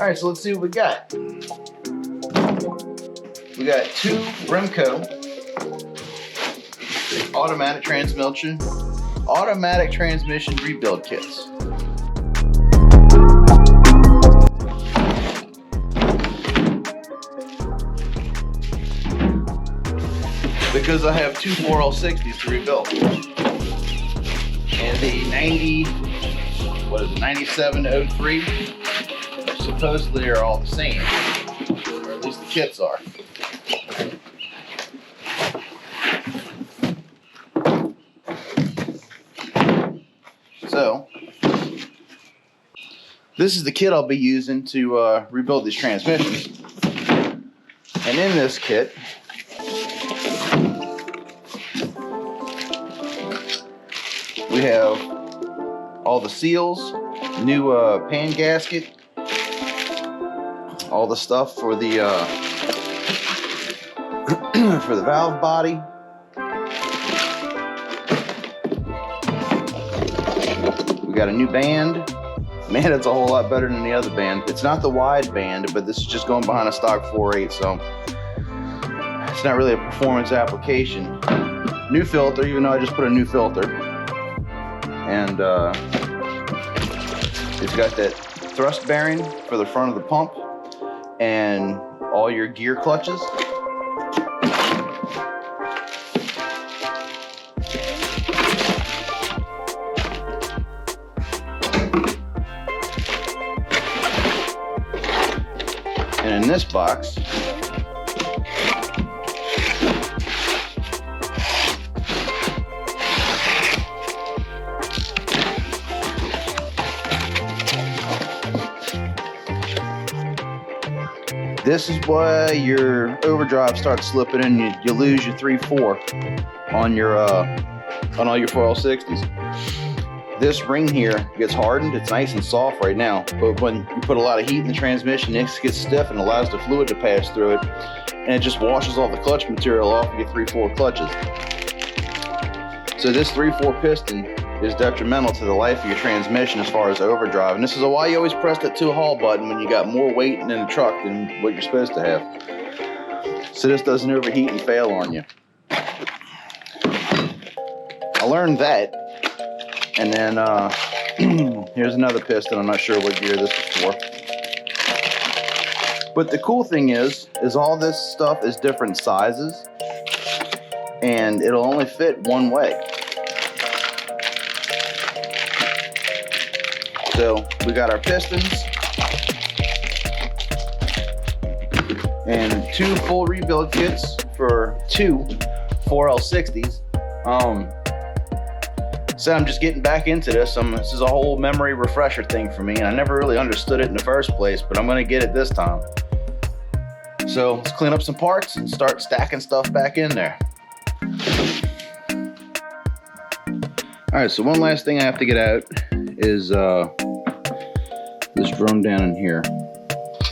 All right, so let's see what we got. We got 2 Remco automatic transmission rebuild kits. Because I have 2 4L60s to rebuild. And the 9703 supposedly are all the same, or at least the kits are. So this is the kit I'll be using to rebuild these transmissions. And in this kit, we have all the seals, new pan gasket, all the stuff for the for the valve body. We got a new band. Man, it's a whole lot better than the other band. It's not the wide band, but this is just going behind a stock 4.8, so it's not really a performance application. New filter, even though I just put a new filter. And it's got that thrust bearing for the front of the pump and all your gear clutches. And in this box, this is why your overdrive starts slipping and you lose your 3/4 on your on all your 4L60s. This ring here gets hardened. It's nice and soft right now, but when you put a lot of heat in the transmission, it gets stiff and allows the fluid to pass through it, and it just washes all the clutch material off of your 3/4 clutches. So this 3/4 piston is detrimental to the life of your transmission as far as overdrive, and this is why you always press that 2-hall button when you got more weight in the truck than what you're supposed to have, so this doesn't overheat and fail on you. I learned that. And then here's another piston. I'm not sure what gear this is for. But the cool thing is all this stuff is different sizes, and it'll only fit one way. So we got our pistons and 2 full rebuild kits for 2 4L60s. So I'm just getting back into this. This is a whole memory refresher thing for me, and I never really understood it in the first place, but I'm gonna get it this time. So let's clean up some parts and start stacking stuff back in there. All right, so one last thing I have to get out is this drum down in here.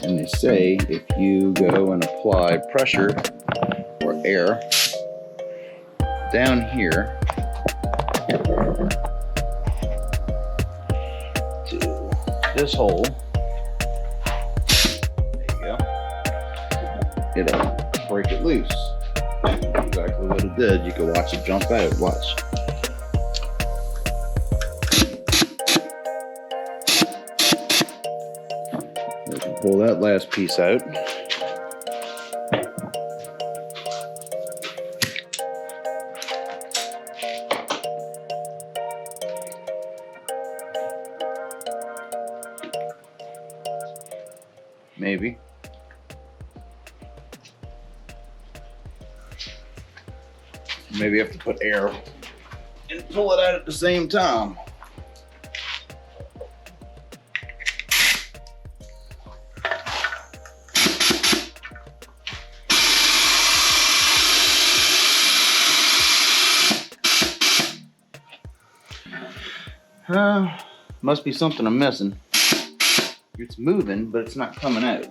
And they say if you go and apply pressure or air down here to this hole, there you go, it'll break it loose. That's exactly what it did. You can watch it jump out. Watch. We can pull that last piece out. Maybe. Maybe you have to put air and pull it out at the same time. Must be something I'm missing. It's moving, but it's not coming out.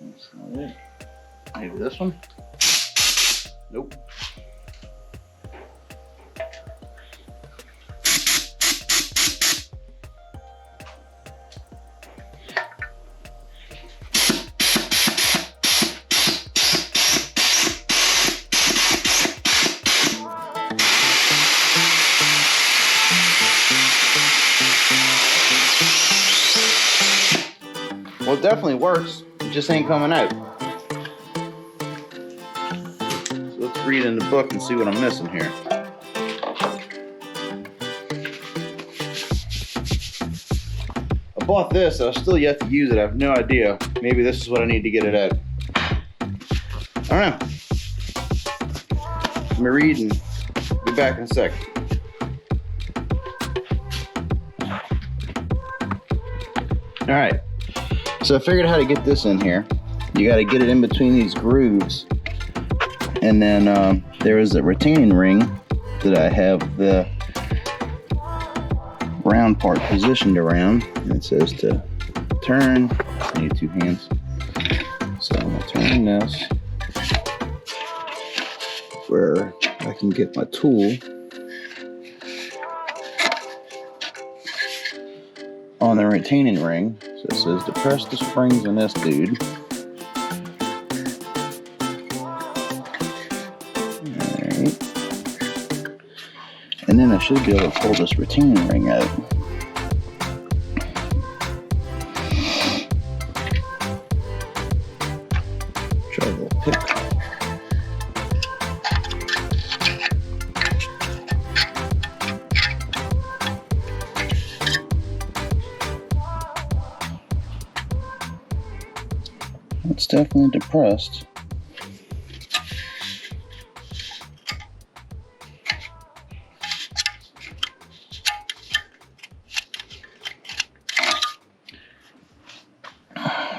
That's not it. Maybe this one? Nope. definitely works. It just ain't coming out. So let's read in the book and see what I'm missing here. I bought this. I've still yet to use it. I have no idea. Maybe this is what I need to get it at. I don't know. Let me read and be back in a sec. Alright, so I figured out how to get this in here. You got to get it in between these grooves. And then there is a retaining ring that I have the round part positioned around. And it says to turn. I need two hands. So I'm going to turn this where I can get my tool on the retaining ring. So it says to press the springs in this dude. Alright. And then I should be able to pull this retaining ring out. Try a little pick. It's definitely depressed.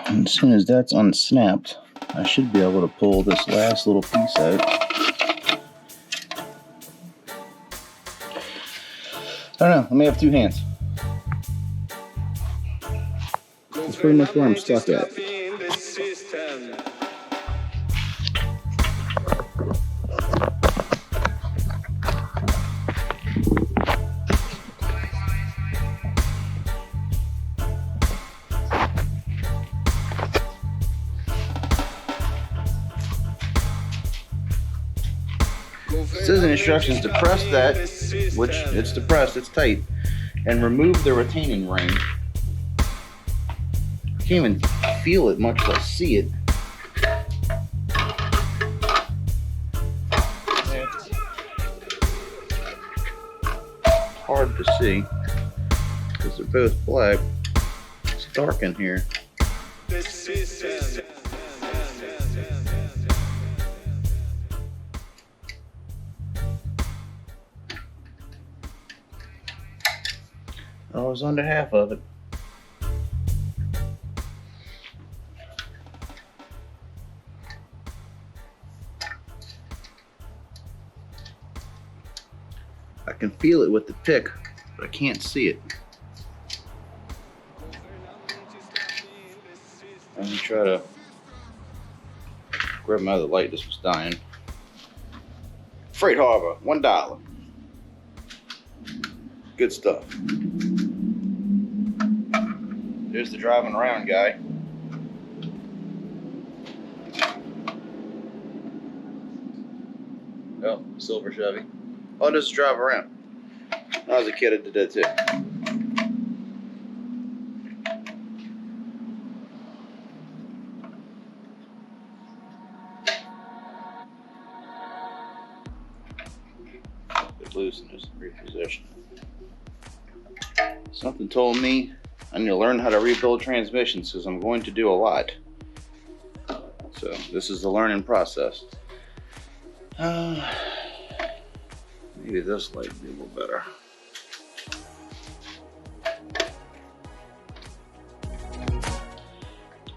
And as soon as that's unsnapped, I should be able to pull this last little piece out. I don't know, let me have two hands. That's pretty much where I'm stuck at. It says in instructions to press that, which it's depressed, it's tight, and remove the retaining ring. I can't even feel it much less see it. It's hard to see because they're both black. It's dark in here. I was under half of it. I can feel it with the pick, but I can't see it. Let me try to grab them out of the light. This was dying. Freight Harbor, $1. Good stuff. There's the driving around guy. Oh, silver Chevy. Oh, just drive around. When I was a kid, I did that too. Get loose and just reposition. Something told me I need to learn how to rebuild transmissions because I'm going to do a lot. So this is the learning process. Maybe this light would be a little better.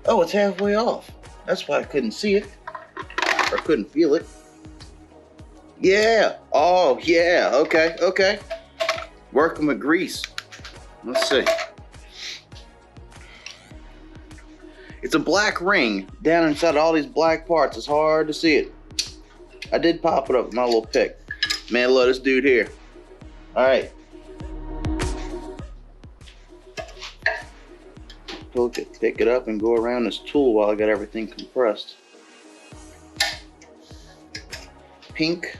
Oh, it's halfway off. That's why I couldn't see it or couldn't feel it. Yeah. Oh, yeah. Okay. Okay. Working with grease. Let's see. It's a black ring down inside all these black parts. It's hard to see it. I did pop it up with my little pick. Man, look, this dude here. All right. Pick it up and go around this tool while I got everything compressed. Pink.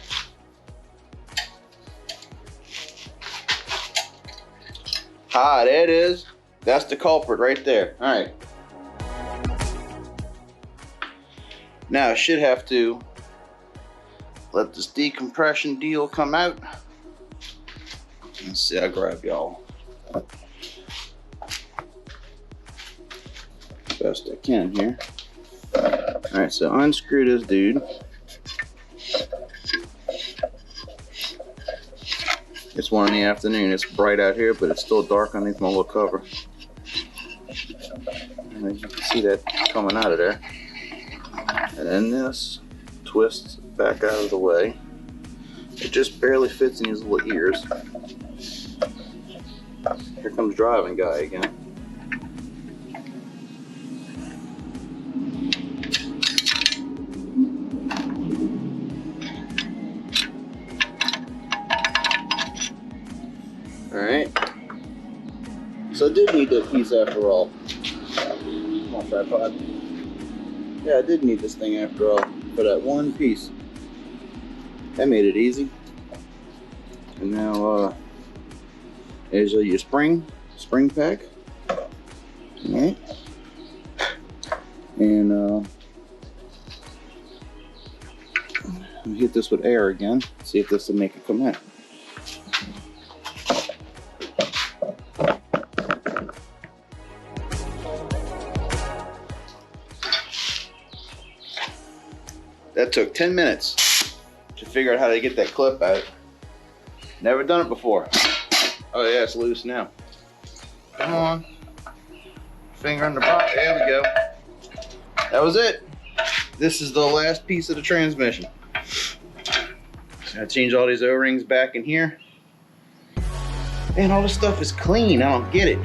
Ah, there it is. That's the culprit right there. All right. Now I should have to let this decompression deal come out. Let's see, I'll grab y'all best I can here. Alright, so unscrew this dude. It's 1 in the afternoon. It's bright out here, but it's still dark underneath my little cover. And you can see that coming out of there. And then this twists back out of the way. It just barely fits in these little ears. Here comes driving guy again. Alright. So I did need that piece after all. Come on, tripod. Yeah, I did need this thing after all. For that one piece. That made it easy. And now, there's your spring pack. Alright. And, I'll hit this with air again. See if this will make it come out. That took 10 minutes to figure out how to get that clip out. Never done it before. Oh yeah, it's loose now. Come on. Finger on the bottom. There we go. That was it. This is the last piece of the transmission. I change all these O-rings back in here. And all this stuff is clean. I don't get it.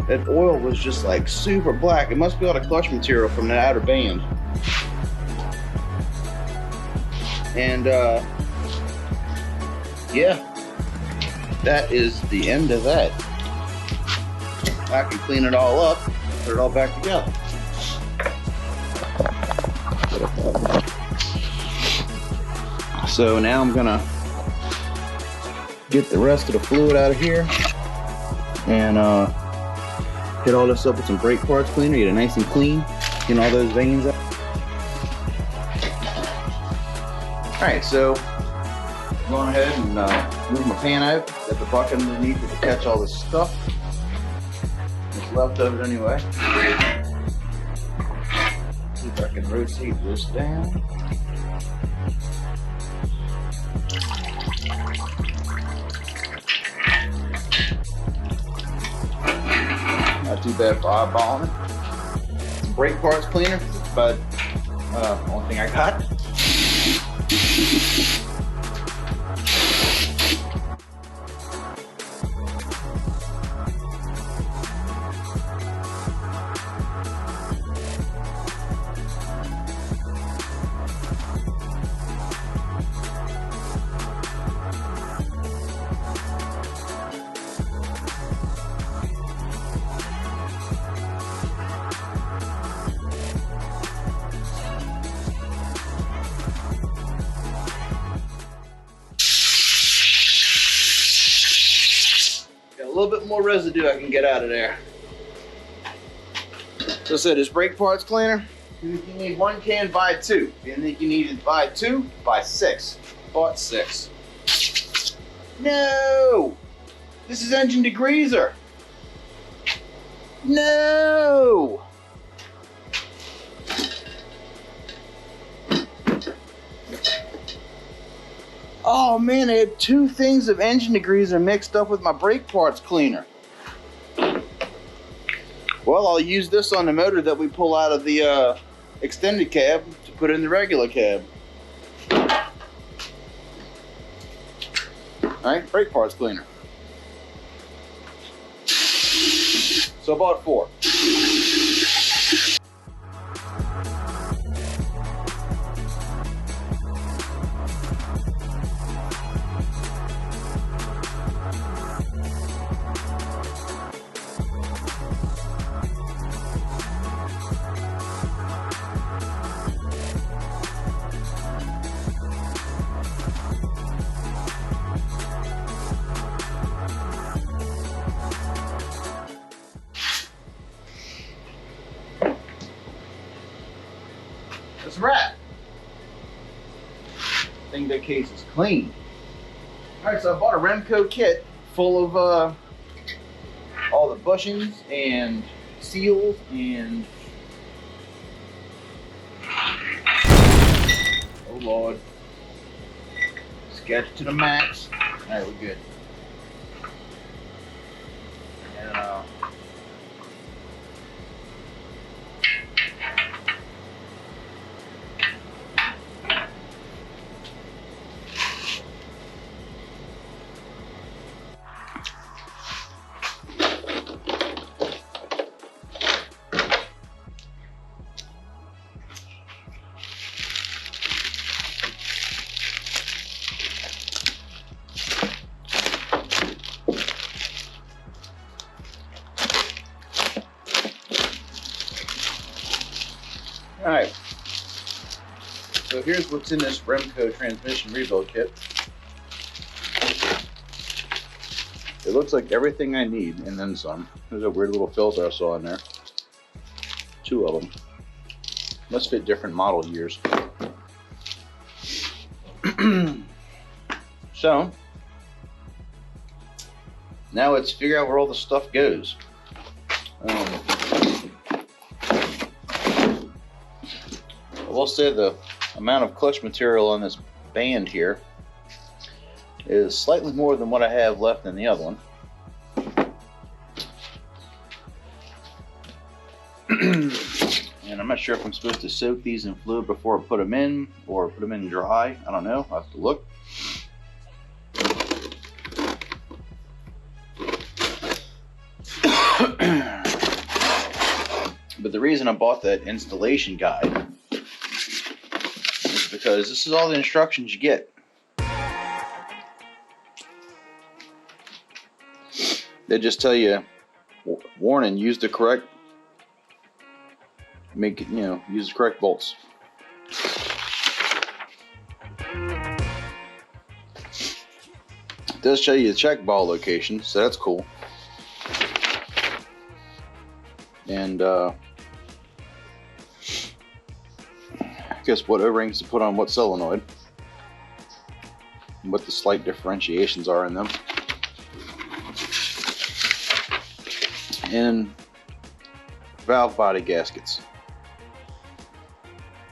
That oil was just like super black. It must be all the clutch material from the outer band. And yeah, that is the end of that. I can clean it all up, put it all back together. So now I'm gonna get the rest of the fluid out of here and hit all this up with some brake parts cleaner, get it nice and clean, get all those veins out. Alright, so I'm going ahead and move my pan out, got the bucket underneath it to catch all this stuff. It's left of it anyway. See if I can rotate this down. Not too bad for eyeballing it. Some brake parts cleaner, it's about the only thing I got. A little bit more residue I can get out of there. So I said, this brake parts cleaner, if you need 1 can, buy 2. If you think you need to buy 2, buy 6. Bought 6. No! This is engine degreaser. No! Oh man, I had 2 things of engine degreaser mixed up with my brake parts cleaner. Well, I'll use this on the motor that we pull out of the extended cab to put in the regular cab. Alright, brake parts cleaner. So I bought 4. think that case is clean. Alright, so I bought a Remco kit full of all the bushings and seals and oh Lord. Sketch to the max. Alright, we're good. And alright, so here's what's in this Remco transmission rebuild kit. It looks like everything I need and then some. There's a weird little filter I saw in there. 2 of them. Must fit different model years. So, now let's figure out where all the stuff goes. I will say the amount of clutch material on this band here is slightly more than what I have left in the other one. And I'm not sure if I'm supposed to soak these in fluid before I put them in or put them in dry. I don't know. I'll have to look. But the reason I bought that installation guide is because this is all the instructions you get. They just tell you, warning, use the correct, use the correct bolts. It does show you the check ball location, so that's cool. And I guess what O-rings to put on what solenoid, and what the slight differentiations are in them. And valve body gaskets.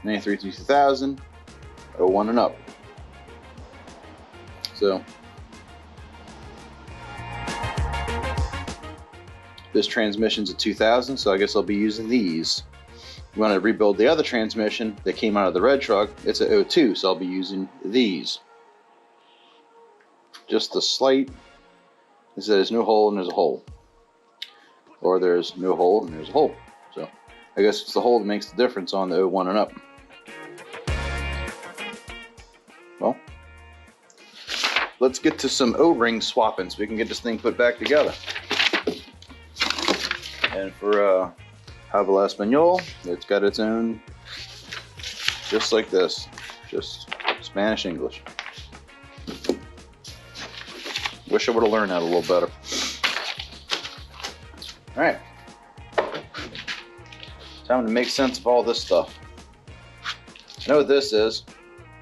93 to 2000, 01 and up. So this transmission's a 2000, so I guess I'll be using these. You want to rebuild the other transmission that came out of the red truck, it's a 02, so I'll be using these. Just the slight, it says there's no hole and there's a hole. Or there's no hole and there's a hole. So I guess it's the hole that makes the difference on the 01 and up. Well, let's get to some O-ring swapping so we can get this thing put back together. And for Habla Espanol, it's got its own, just like this, just Spanish English. Wish I would have learned that a little better. Alright, time to make sense of all this stuff. I know what this is.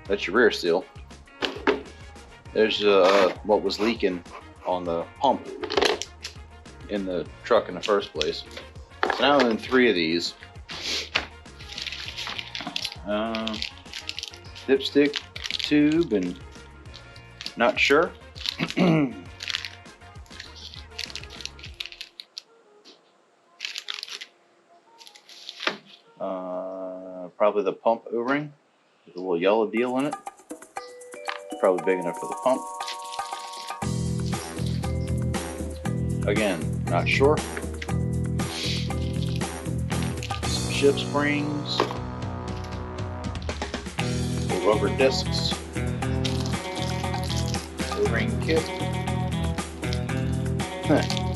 That's your rear seal. There's what was leaking on the pump in the truck in the first place. So now I'm in 3 of these. Dipstick, tube, and not sure. Probably the pump O-ring with a little yellow deal in it. Probably big enough for the pump. Again, not sure. Some ship springs, the rubber discs, O-ring kit.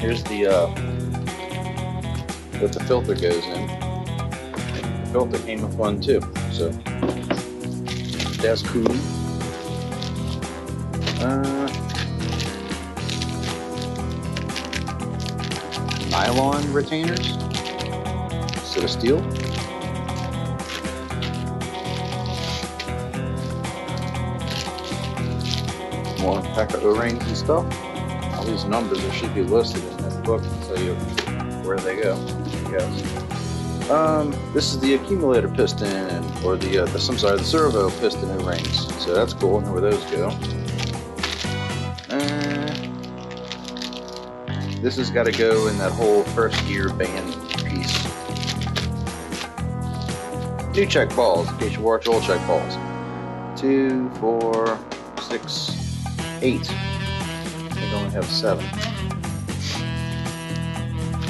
Here's the what the filter goes in. Filter came with one too, so that's cool. Nylon retainers instead of steel. more pack of O-rings and stuff. All these numbers that should be listed in that book to tell you where they go. Yes. This is the accumulator piston, or the servo piston O-rings. So that's cool. I know where those go. This has got to go in that whole first gear band piece. 2 check balls, in case you watch old check balls. 2, 4, 6, 8. They only have 7.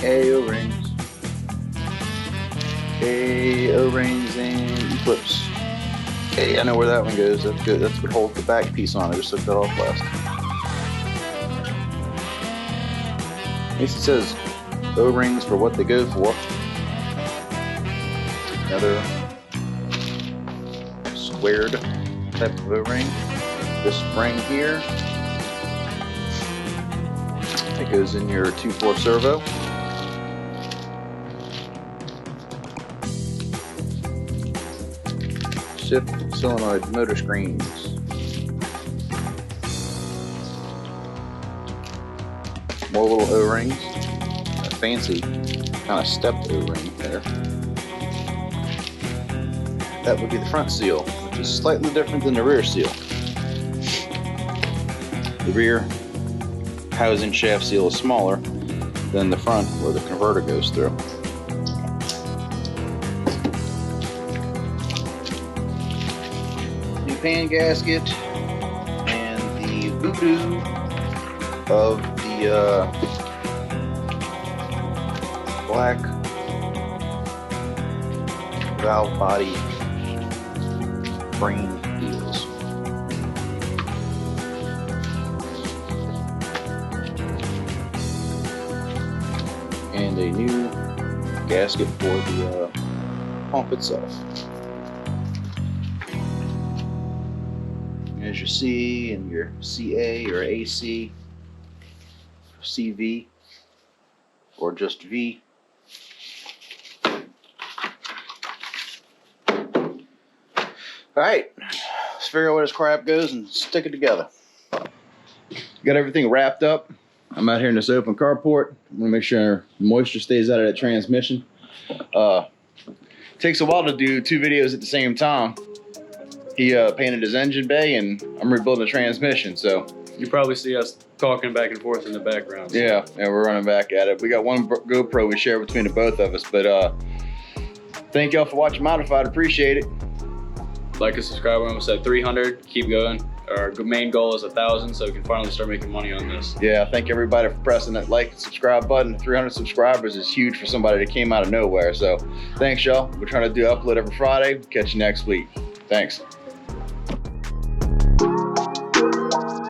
O-rings. O-rings and clips. Okay, I know where that one goes. That's good. That's what holds the back piece on. I just took that off last. At least it says O-rings for what they go for. Another squared type of O-ring. This spring here, it goes in your 2/4 servo. Shift solenoid motor screens. More little O-rings. A fancy kind of stepped O-ring there. That would be the front seal, which is slightly different than the rear seal. The rear housing shaft seal is smaller than the front where the converter goes through. New pan gasket and the voodoo of the black valve body brain wheels. And a new gasket for the pump itself. As your C and your CA or AC, CV, or just V. Alright, let's figure out where this crap goes and stick it together. Got everything wrapped up. I'm out here in this open carport. I'm gonna make sure moisture stays out of that transmission. Takes a while to do 2 videos at the same time. He painted his engine bay and I'm rebuilding the transmission, so. You probably see us talking back and forth in the background. So. Yeah, we're running back at it. We got one GoPro we share between the both of us, but thank y'all for watching Modified, appreciate it. Like and subscribe, we're almost at 300, keep going. Our main goal is 1,000, so we can finally start making money on this. Yeah, thank everybody for pressing that like and subscribe button. 300 subscribers is huge for somebody that came out of nowhere, so thanks y'all. We're trying to do upload every Friday. Catch you next week. Thanks.